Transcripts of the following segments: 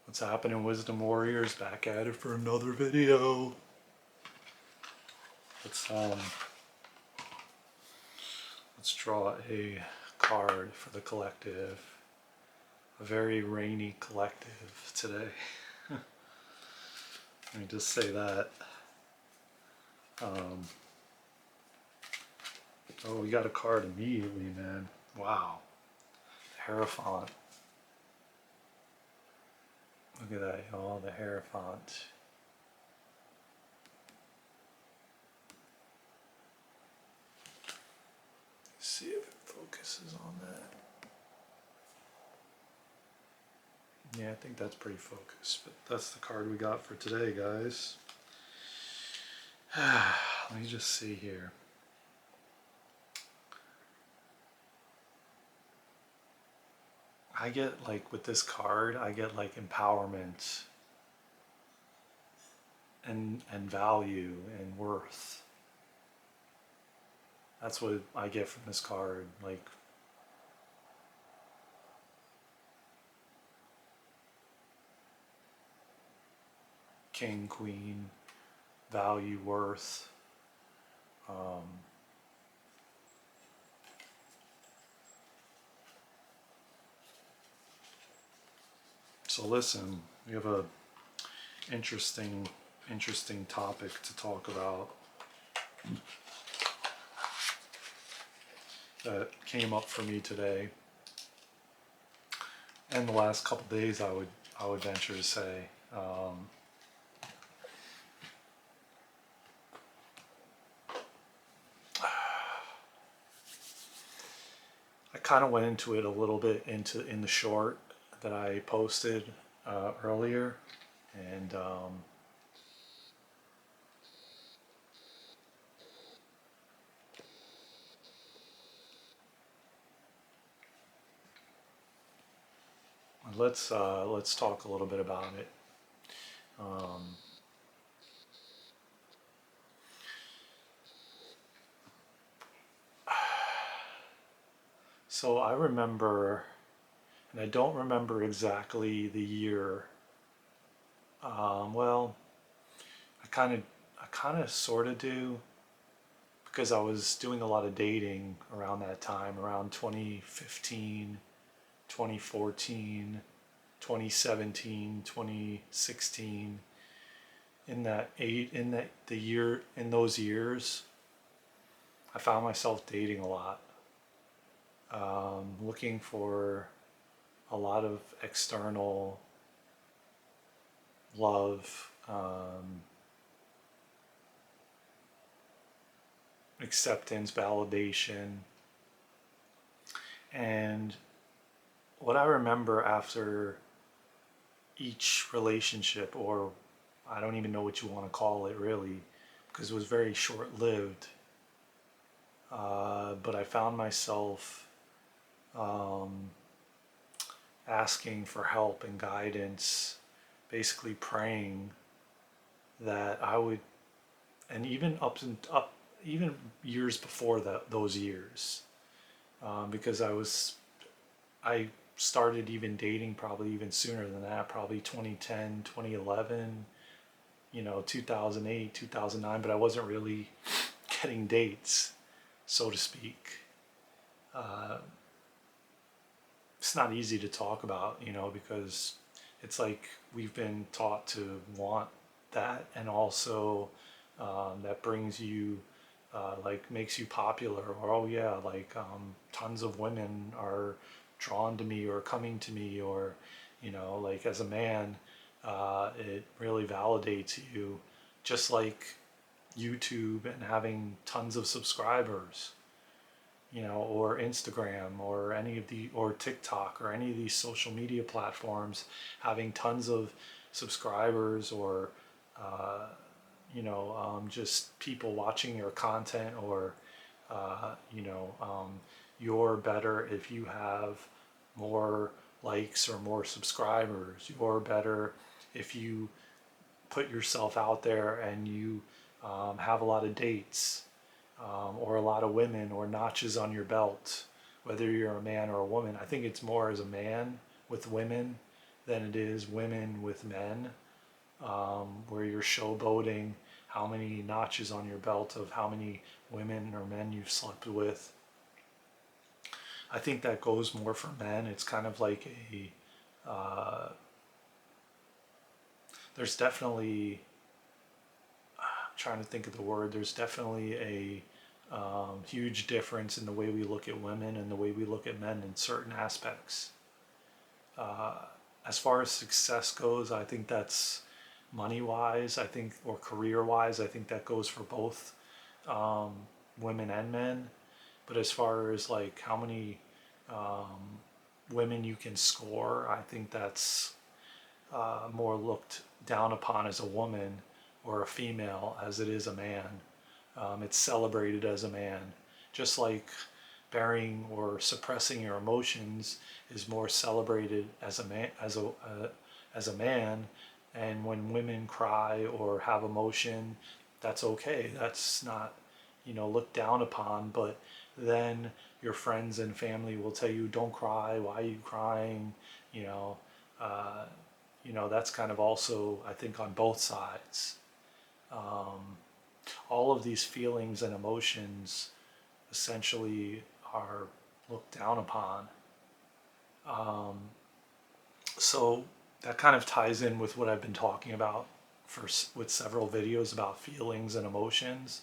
What's happening, Wisdom Warriors? Back at it for another video. Let's draw a card for the collective. A very rainy collective today. Let me just say that. Oh, we got a card immediately, man. Wow. The Hierophant. Look at that, y'all. The Hierophant. Let's see if it focuses on that. Yeah, I think that's pretty focused, but that's the card we got for today, guys. Let me just see here. I get, like, with this card, I get like empowerment and value and worth. That's what I get from this card. Like, king, queen, value, worth. So listen, we have a interesting topic to talk about that came up for me today, and the last couple days. I would venture to say. I kind of went into it a little bit in the short that I posted earlier, and let's talk a little bit about it. So I remember, and I don't remember exactly the year. Well, I kind of sort of do, because I was doing a lot of dating around that time, around 2015, 2014, 2017, 2016. In those years, I found myself dating a lot, looking for a lot of external love, acceptance, validation. And what I remember after each relationship, or I don't even know what you want to call it really, because it was very short lived, but I found myself asking for help and guidance, basically praying that I would, and even even years before those years, because I started even dating probably even sooner than that, probably 2010, 2011, 2008, 2009, but I wasn't really getting dates, so to speak. It's not easy to talk about, because it's like we've been taught to want that, and also that brings you, like, makes you popular, or oh yeah, like tons of women are drawn to me or coming to me, or like as a man, it really validates you, just like YouTube and having tons of subscribers, or Instagram, or or TikTok, or any of these social media platforms, having tons of subscribers, or just people watching your content, or you're better if you have more likes or more subscribers. You're better if you put yourself out there and you have a lot of dates, or a lot of women, or notches on your belt, whether you're a man or a woman. I think it's more as a man with women, than it is women with men, where you're showboating how many notches on your belt of how many women or men you've slept with. I think that goes more for men. It's kind of like there's definitely, I'm trying to think of the word, there's definitely a huge difference in the way we look at women and the way we look at men in certain aspects. As far as success goes, I think that's money wise, I think, or career wise, I think that goes for both women and men. But as far as like how many women you can score, I think that's more looked down upon as a woman or a female as it is a man. It's celebrated as a man, just like burying or suppressing your emotions is more celebrated as a man, as a man. And when women cry or have emotion, that's okay. That's not, looked down upon. But then your friends and family will tell you, "Don't cry. Why are you crying?" You know, uh, that's kind of also, I think, on both sides. All of these feelings and emotions essentially are looked down upon. Um, so that kind of ties in with what I've been talking about with several videos about feelings and emotions.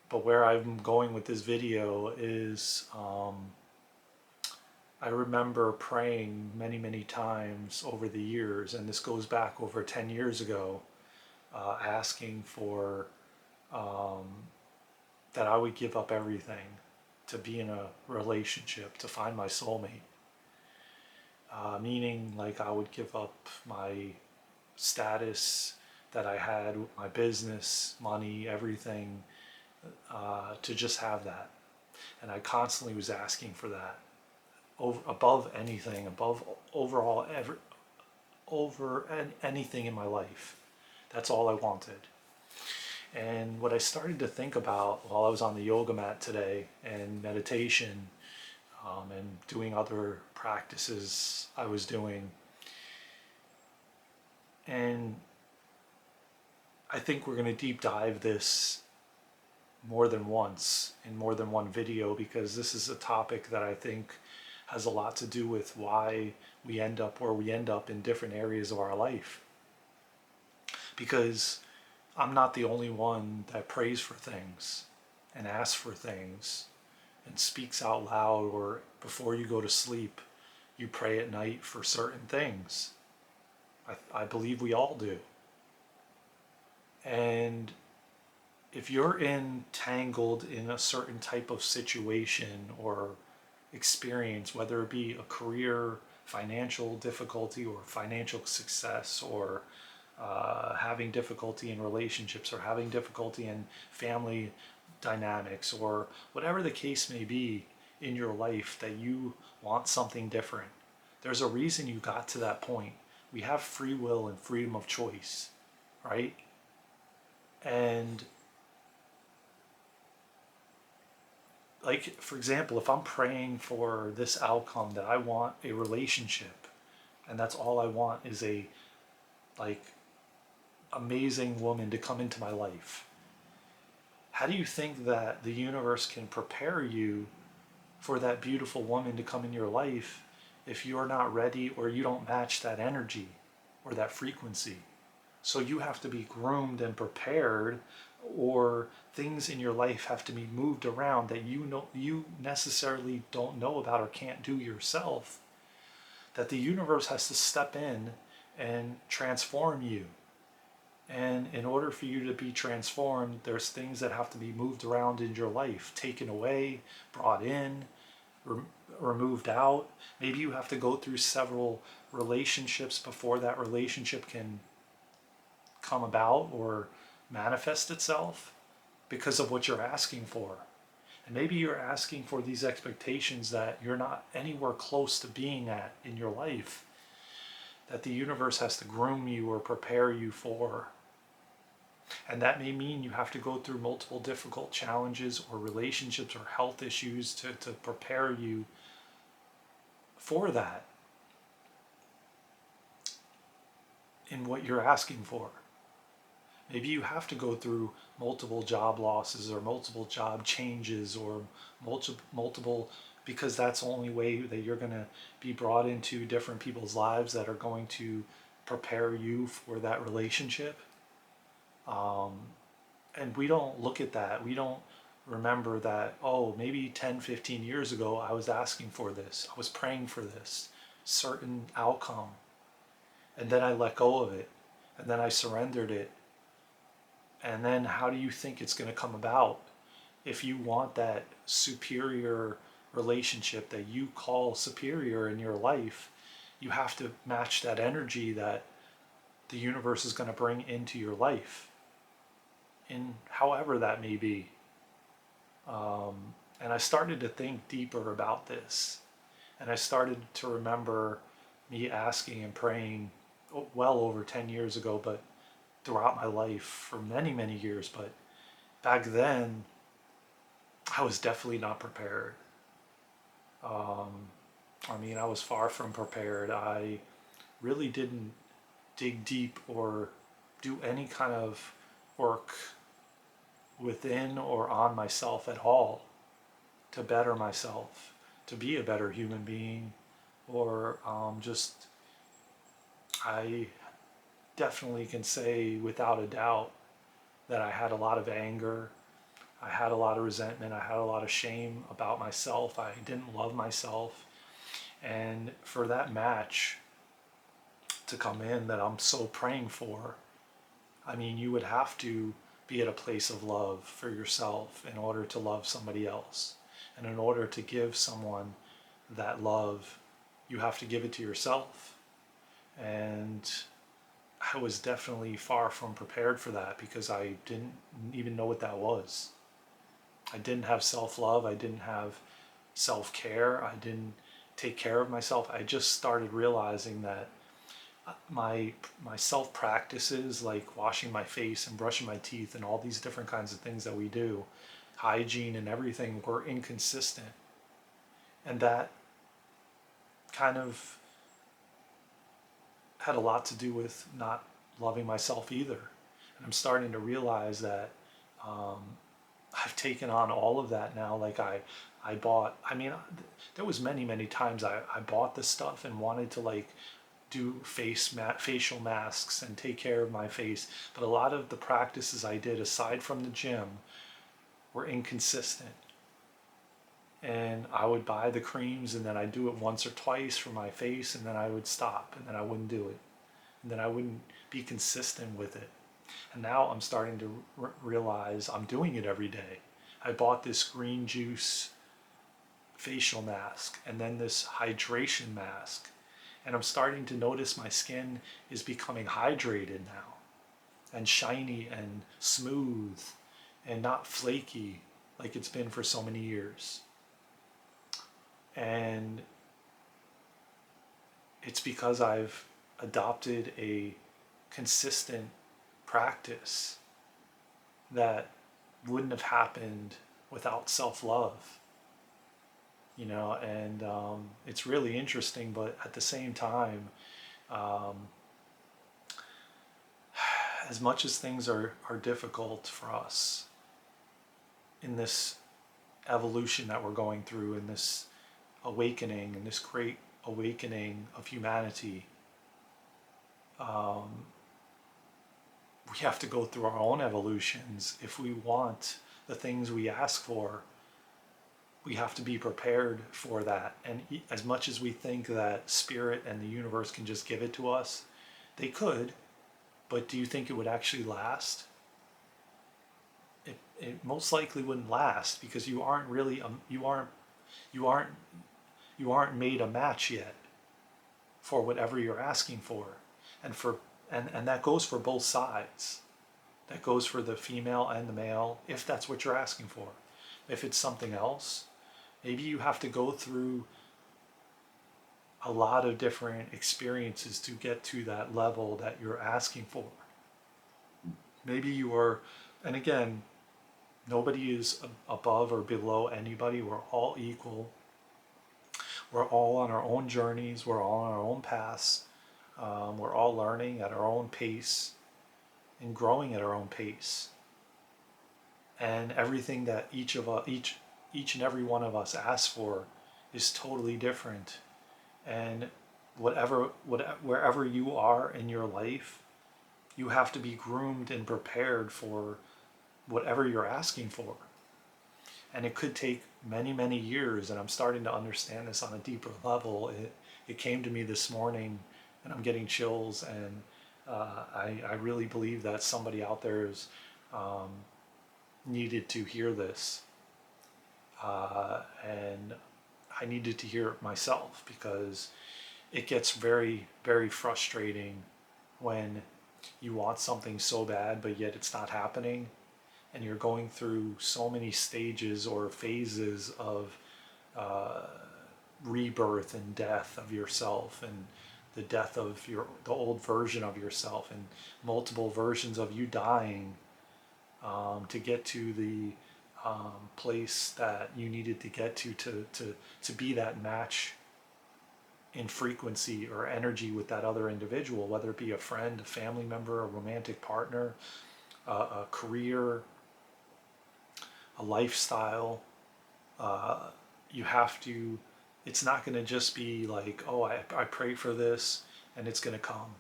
But where I'm going with this video is I remember praying many, many times over the years, and this goes back over 10 years ago, asking for um, that I would give up everything to be in a relationship, to find my soulmate. Meaning, like, I would give up my status that I had, my business, money, everything, to just have that. And I constantly was asking for that above anything, above overall, over anything in my life. That's all I wanted. And what I started to think about while I was on the yoga mat today and meditation, and doing other practices I was doing, and I think we're going to deep dive this more than once in more than one video, because this is a topic that I think has a lot to do with why we end up where we end up in different areas of our life. Because I'm not the only one that prays for things and asks for things and speaks out loud, or before you go to sleep, you pray at night for certain things. I believe we all do. And if you're entangled in a certain type of situation or experience, whether it be a career, financial difficulty, or financial success, or having difficulty in relationships, or having difficulty in family dynamics, or whatever the case may be in your life, that you want something different, there's a reason you got to that point. We have free will and freedom of choice, right? And like, for example, if I'm praying for this outcome, that I want a relationship, and that's all I want is a, like, amazing woman to come into my life, how do you think that the universe can prepare you for that beautiful woman to come in your life if you're not ready, or you don't match that energy or that frequency? So you have to be groomed and prepared, or things in your life have to be moved around that you necessarily don't know about or can't do yourself, that the universe has to step in and transform you. And in order for you to be transformed, there's things that have to be moved around in your life, taken away, brought in, removed out. Maybe you have to go through several relationships before that relationship can come about or manifest itself, because of what you're asking for. And maybe you're asking for these expectations that you're not anywhere close to being at in your life, that the universe has to groom you or prepare you for. And that may mean you have to go through multiple difficult challenges or relationships or health issues to prepare you for that. in what you're asking for. Maybe you have to go through multiple job losses or multiple job changes or multiple, because that's the only way that you're going to be brought into different people's lives that are going to prepare you for that relationship. Um, and we don't look at that. We don't remember that, oh, maybe 10, 15 years ago, I was asking for this. I was praying for this certain outcome. And then I let go of it. And then I surrendered it. And then how do you think it's going to come about? If you want that superior relationship that you call superior in your life, you have to match that energy that the universe is going to bring into your life, in however that may be. And I started to think deeper about this. And I started to remember me asking and praying well over 10 years ago, but throughout my life for many, many years. But back then, I was definitely not prepared. I mean, I was far from prepared. I really didn't dig deep or do any kind of work within or on myself at all to better myself, to be a better human being, or just, I definitely can say without a doubt that I had a lot of anger. I had a lot of resentment. I had a lot of shame about myself. I didn't love myself. And for that match to come in that I'm so praying for, I mean, you would have to be at a place of love for yourself in order to love somebody else. And in order to give someone that love, you have to give it to yourself. And I was definitely far from prepared for that because I didn't even know what that was. I didn't have self-love. I didn't have self-care. I didn't take care of myself. I just started realizing that my self practices, like washing my face and brushing my teeth and all these different kinds of things that we do, hygiene and everything, were inconsistent. And that kind of had a lot to do with not loving myself either. And I'm starting to realize that I've taken on all of that now. Like I bought, I mean, there was many times I bought this stuff and wanted to like do facial masks and take care of my face. But a lot of the practices I did aside from the gym were inconsistent. And I would buy the creams and then I'd do it once or twice for my face and then I would stop and then I wouldn't do it. And then I wouldn't be consistent with it. And now I'm starting to realize I'm doing it every day. I bought this green juice facial mask and then this hydration mask. And I'm starting to notice my skin is becoming hydrated now and shiny and smooth and not flaky like it's been for so many years. And it's because I've adopted a consistent practice that wouldn't have happened without self-love. You know, and it's really interesting, but at the same time, um, as much as things are difficult for us in this evolution that we're going through, in this awakening, in this great awakening of humanity, we have to go through our own evolutions if we want the things we ask for. We have to be prepared for that. And as much as we think that spirit and the universe can just give it to us, they could, but do you think it would actually last? It most likely wouldn't last because you aren't really you aren't made a match yet for whatever you're asking for. And that goes for both sides. That goes for the female and the male, if that's what you're asking for. If it's something else, maybe you have to go through a lot of different experiences to get to that level that you're asking for. Maybe you are, and again, nobody is above or below anybody. We're all equal. We're all on our own journeys. We're all on our own paths. We're all learning at our own pace and growing at our own pace. And everything that each and every one of us asks for is totally different. And wherever you are in your life, you have to be groomed and prepared for whatever you're asking for. And it could take many, many years. And I'm starting to understand this on a deeper level. It came to me this morning, and I'm getting chills. And I really believe that somebody out there is needed to hear this. And I needed to hear it myself, because it gets very, very frustrating when you want something so bad, but yet it's not happening. And you're going through so many stages or phases of uh, rebirth and death of yourself, and the death of the old version of yourself, and multiple versions of you dying, to get to the place that you needed to get to be that match in frequency or energy with that other individual, whether it be a friend, a family member, a romantic partner, a career, a lifestyle. You have to, it's not going to just be like, oh, I pray for this and it's going to come.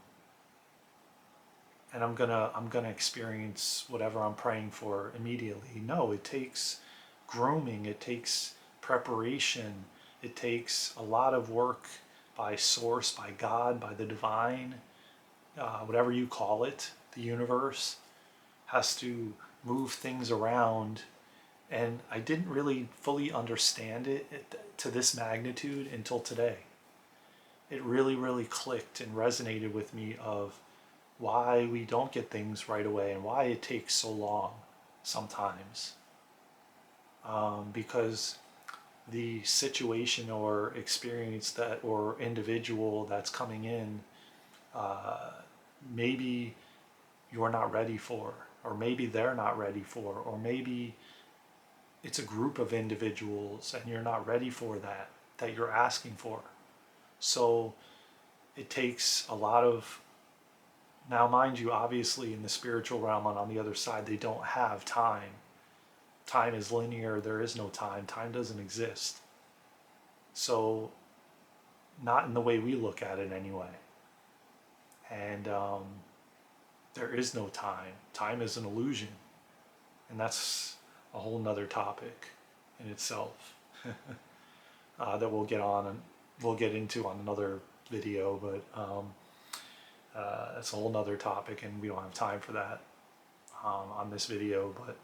And I'm gonna experience whatever I'm praying for immediately. No, it takes grooming, it takes preparation, it takes a lot of work by source, by God, by the divine, whatever you call it. The universe has to move things around, and I didn't really fully understand it to this magnitude until today. It really, really clicked and resonated with me of why we don't get things right away and why it takes so long sometimes. Because the situation or experience that or individual that's coming in, uh, maybe you're not ready for, or maybe they're not ready for, or maybe it's a group of individuals and you're not ready for that you're asking for. So it takes a lot of, now mind you, obviously in the spiritual realm and on the other side, they don't have time. Time is linear, there is no time. Time doesn't exist. So, not in the way we look at it anyway. And there is no time. Time is an illusion. And that's a whole nother topic in itself that we'll get on and we'll get into on another video, but that's a whole nother topic and we don't have time for that on this video. But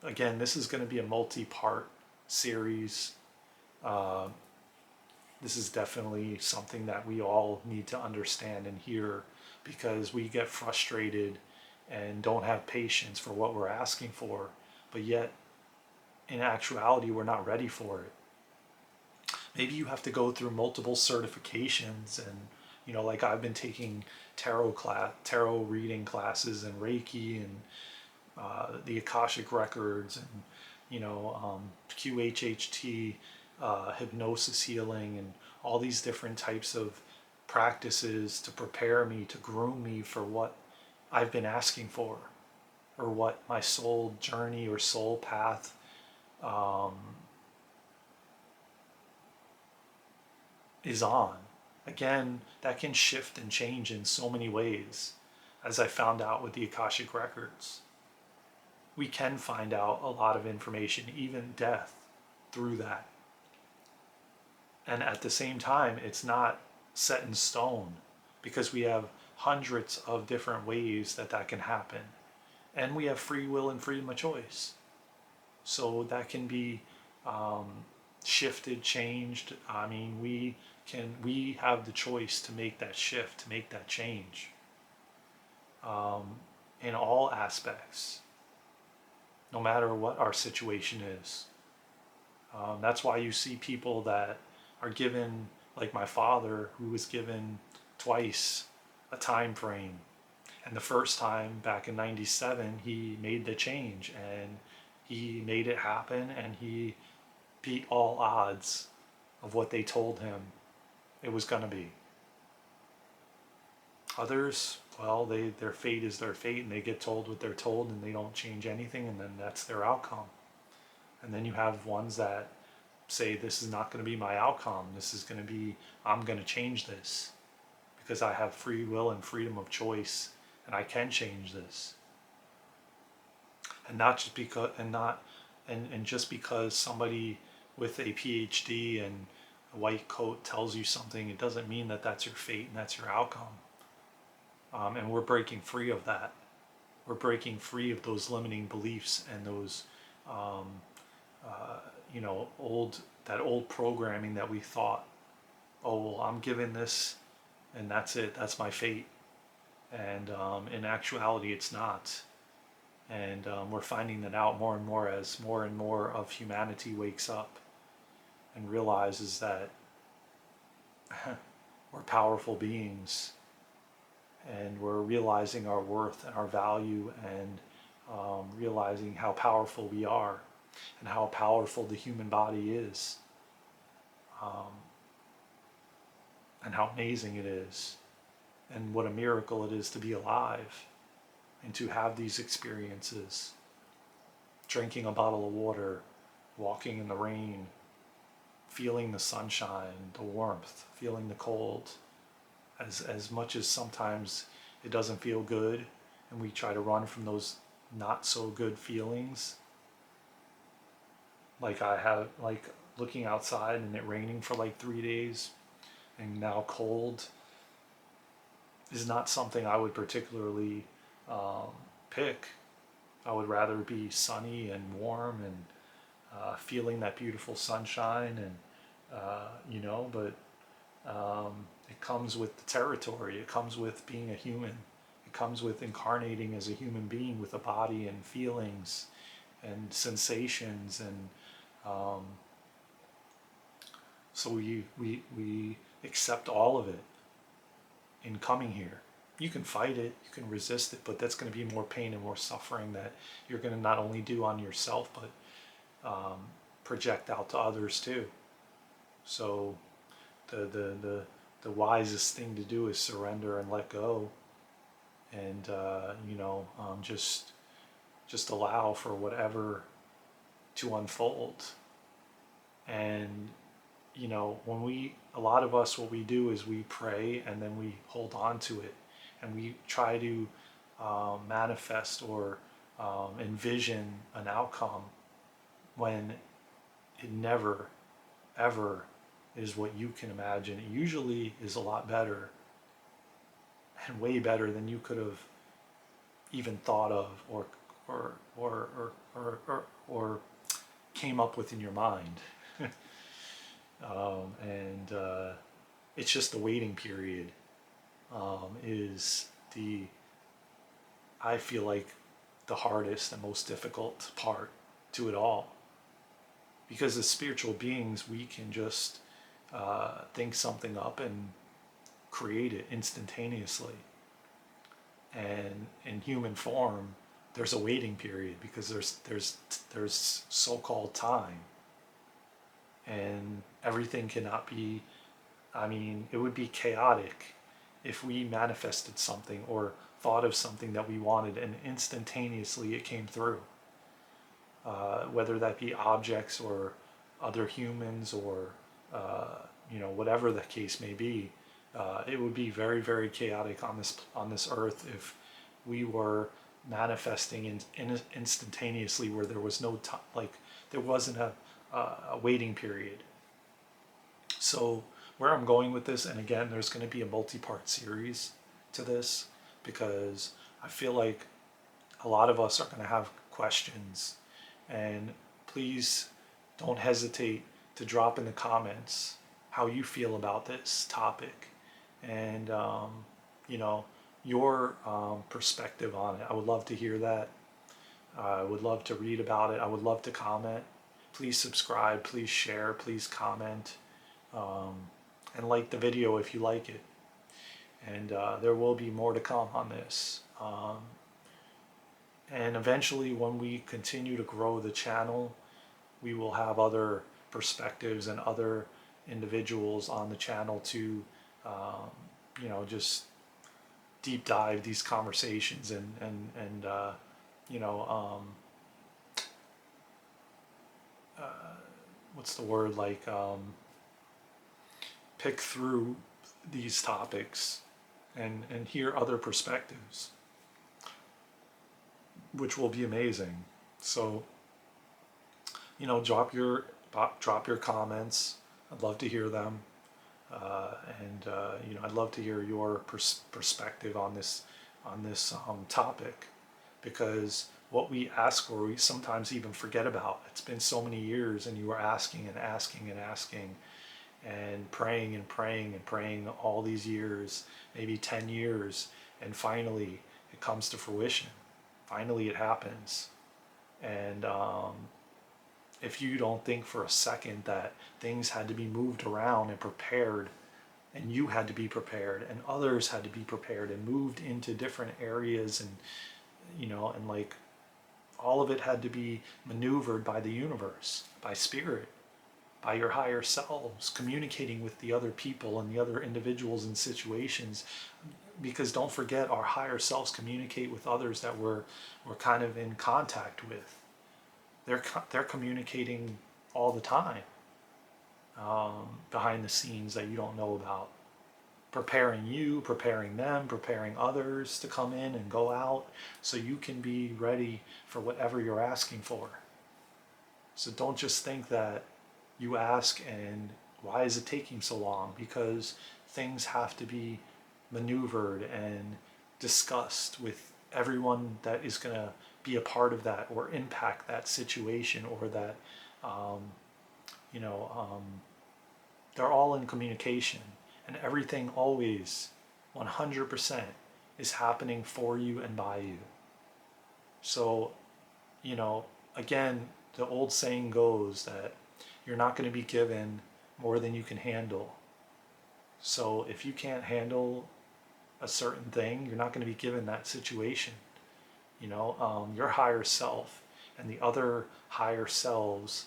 again, this is going to be a multi-part series. Uh, this is definitely something that we all need to understand and hear, because we get frustrated and don't have patience for what we're asking for, but yet in actuality we're not ready for it. Maybe you have to go through multiple certifications, and like I've been taking tarot reading classes and Reiki and the Akashic records and QHHT, hypnosis healing, and all these different types of practices to prepare me, to groom me for what I've been asking for, or what my soul journey or soul path is on. Again, that can shift and change in so many ways, as I found out with the Akashic records. We can find out a lot of information, even death, through that. And at the same time, it's not set in stone, because we have hundreds of different ways that can happen. And we have free will and freedom of choice. So that can be shifted, changed. I mean, we have the choice to make that shift, to make that change in all aspects, no matter what our situation is. That's why you see people that are given, like my father, who was given twice a time frame. And the first time, back in 97, he made the change and he made it happen, and he beat all odds of what they told him it was going to be. Others, well, their fate is their fate, and they get told what they're told, and they don't change anything, and then that's their outcome. And then you have ones that say, this is not going to be my outcome. This is going to be, I'm going to change this because I have free will and freedom of choice, and I can change this. And not just because, and just because somebody with a PhD and a white coat tells you something, it doesn't mean that that's your fate and that's your outcome. And we're breaking free of that. We're breaking free of those limiting beliefs and those, um, that old programming that we thought, oh, well, I'm given this and that's it, that's my fate. And in actuality, it's not. And we're finding that out more and more as more and more of humanity wakes up and realizes that we're powerful beings, and we're realizing our worth and our value, and realizing how powerful we are and how powerful the human body is, um, and how amazing it is, and what a miracle it is to be alive and to have these experiences. Drinking a bottle of water, walking in the rain, feeling the sunshine, the warmth, feeling the cold. As much as sometimes it doesn't feel good and we try to run from those not so good feelings, like I have, like looking outside and it raining for like 3 days and now cold, is not something I would particularly pick. I would rather be sunny and warm and feeling that beautiful sunshine, and but it comes with the territory. It comes with being a human. It comes with incarnating as a human being with a body and feelings and sensations, and so we accept all of it in coming here. You can fight it, you can resist it, but that's going to be more pain and more suffering that you're going to not only do on yourself, but project out to others too. So the wisest thing to do is surrender and let go, and just allow for whatever to unfold. And when a lot of us, what we do is we pray and then we hold on to it, and we try to manifest or envision an outcome when it never, ever is what you can imagine. It usually is a lot better, and way better than you could have even thought of, or came up with in your mind. And it's just the waiting period is I feel like the hardest and most difficult part to it all. Because as spiritual beings, we can just think something up and create it instantaneously. And in human form, there's a waiting period because there's so-called time, and everything cannot be. I mean, it would be chaotic if we manifested something or thought of something that we wanted and instantaneously it came through. Whether that be objects or other humans or whatever the case may be, it would be very, very chaotic on this earth if we were manifesting instantaneously, where there was no time, like there wasn't a waiting period. So where I'm going with this, and again, there's going to be a multi-part series to this, because I feel like a lot of us are going to have questions, and please don't hesitate to drop in the comments how you feel about this topic, and your perspective on it. I would love to hear that. I would love to read about it. I would love to comment. Please subscribe, please share, please comment, and like the video if you like it. And there will be more to come on this. And eventually, when we continue to grow the channel, we will have other perspectives and other individuals on the channel to, just deep dive these conversations and you know, what's the word, like pick through these topics and hear other perspectives, which will be amazing. So, you know, drop your comments. I'd love to hear them, and you know, I'd love to hear your perspective on this topic, because what we ask for, we sometimes even forget about. It's been so many years, and you were asking and asking and asking, and praying and praying and praying all these years, maybe 10 years, and finally it comes to fruition. Finally it happens. And if you don't think for a second that things had to be moved around and prepared, and you had to be prepared, and others had to be prepared and moved into different areas, and you know, and like all of it had to be maneuvered by the universe, by spirit, by your higher selves, communicating with the other people and the other individuals and situations. Because don't forget, our higher selves communicate with others that we're kind of in contact with. They're communicating all the time, behind the scenes, that you don't know about. Preparing you, preparing them, preparing others to come in and go out, so you can be ready for whatever you're asking for. So don't just think that you ask and why is it taking so long? Because things have to be maneuvered and discussed with everyone that is going to be a part of that or impact that situation, or that, um, you know, they're all in communication, and everything always 100% is happening for you and by you. So, you know, again, the old saying goes that you're not going to be given more than you can handle. So if you can't handle a certain thing, you're not going to be given that situation. You know, your higher self and the other higher selves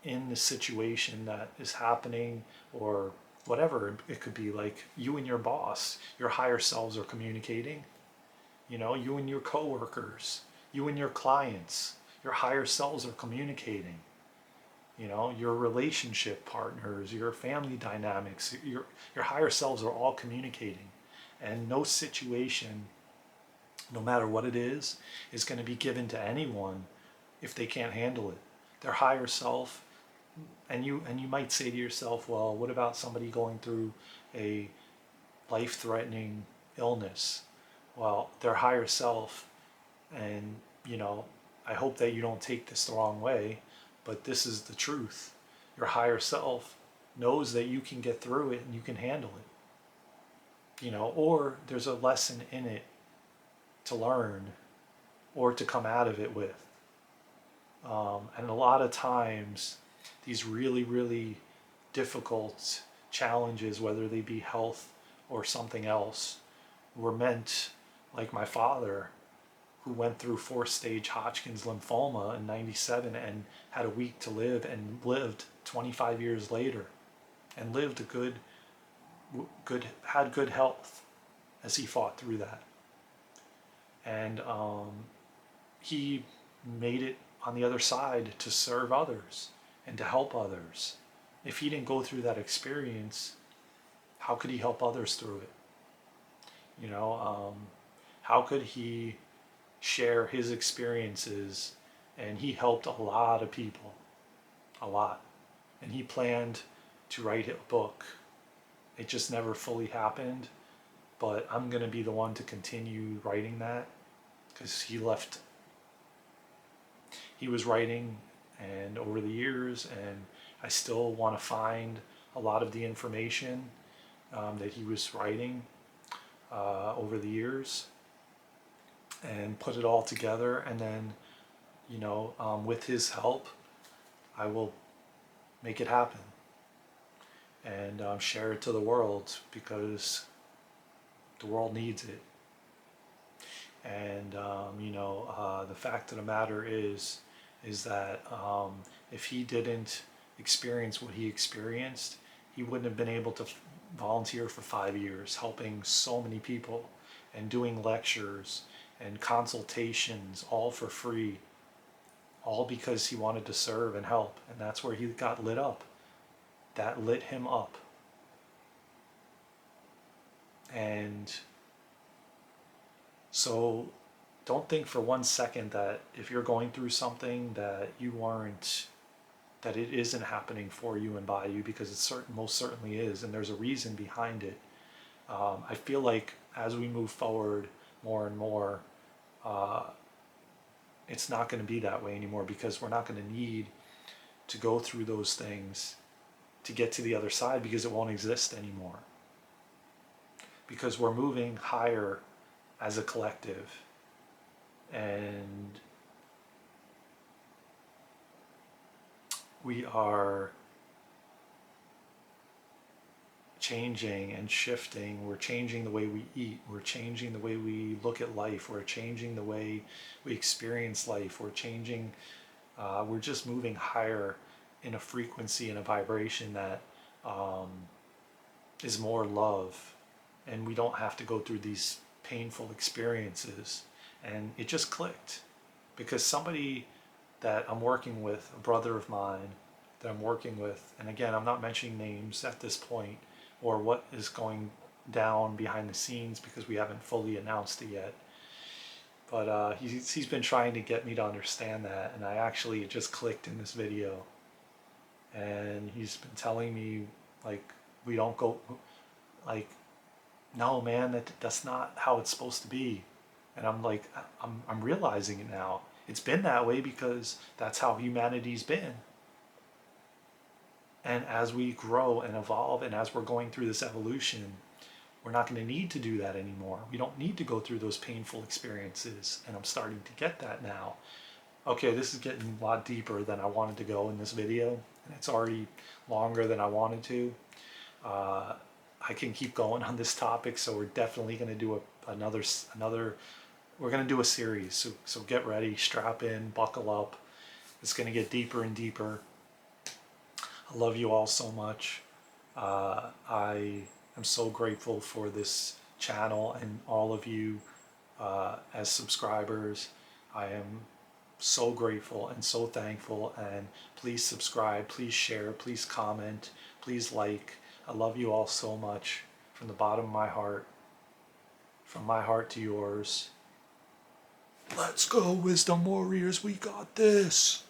in the situation that is happening, or whatever it could be, like you and your boss, your higher selves are communicating. You know, you and your coworkers, you and your clients, your higher selves are communicating. You know, your relationship partners, your family dynamics, your higher selves are all communicating. And no situation, no matter what it is going to be given to anyone if they can't handle it. Their higher self, and you might say to yourself, well, what about somebody going through a life-threatening illness? Well, their higher self, and you know, I hope that you don't take this the wrong way, but this is the truth. Your higher self knows that you can get through it and you can handle it. You know, or there's a lesson in it to learn or to come out of it with. And a lot of times, these really, really difficult challenges, whether they be health or something else, were meant, like my father, who went through 4th-stage Hodgkin's lymphoma in '97 and had a week to live, and lived 25 years later, and lived had good health as he fought through that. And he made it on the other side to serve others and to help others. If he didn't go through that experience, how could he help others through it? You know, how could he share his experiences? And he helped a lot of people, a lot. And he planned to write a book. It just never fully happened, but I'm going to be the one to continue writing that, because he was writing, and over the years, and I still want to find a lot of the information that he was writing over the years, and put it all together, and then, you know, with his help, I will make it happen, and share it to the world, because the world needs it. And you know, the fact of the matter is that if he didn't experience what he experienced, he wouldn't have been able to volunteer for 5 years, helping so many people, and doing lectures and consultations all for free, all because he wanted to serve and help. And that's where he got lit up. That lit him up. And so don't think for one second that if you're going through something that you aren't, that it isn't happening for you and by you, because it most certainly is, and there's a reason behind it. I feel like as we move forward more and more, it's not going to be that way anymore, because we're not going to need to go through those things to get to the other side, because it won't exist anymore. Because we're moving higher as a collective, and we are changing and shifting. We're changing the way we eat. We're changing the way we look at life. We're changing the way we experience life. We're changing, we're just moving higher in a frequency and a vibration that is more love. And we don't have to go through these painful experiences. And it just clicked, because somebody that I'm working with, a brother of mine that I'm working with, and again, I'm not mentioning names at this point or what is going down behind the scenes, because we haven't fully announced it yet. But he's been trying to get me to understand that, and it just clicked in this video. And he's been telling me, like, we don't go, like, no, man, that's not how it's supposed to be. And I'm like, I'm realizing it now. It's been that way because that's how humanity's been. And as we grow and evolve, and as we're going through this evolution, we're not going to need to do that anymore. We don't need to go through those painful experiences. And I'm starting to get that now. Okay, this is getting a lot deeper than I wanted to go in this video. And it's already longer than I wanted to. I can keep going on this topic, so we're definitely going to do another. We're going to do a series. So get ready, strap in, buckle up. It's going to get deeper and deeper. I love you all so much. I am so grateful for this channel and all of you as subscribers. I am so grateful and so thankful. And please subscribe, please share, please comment, please like. I love you all so much from the bottom of my heart, from my heart to yours. Let's go, Wisdom Warriors, we got this.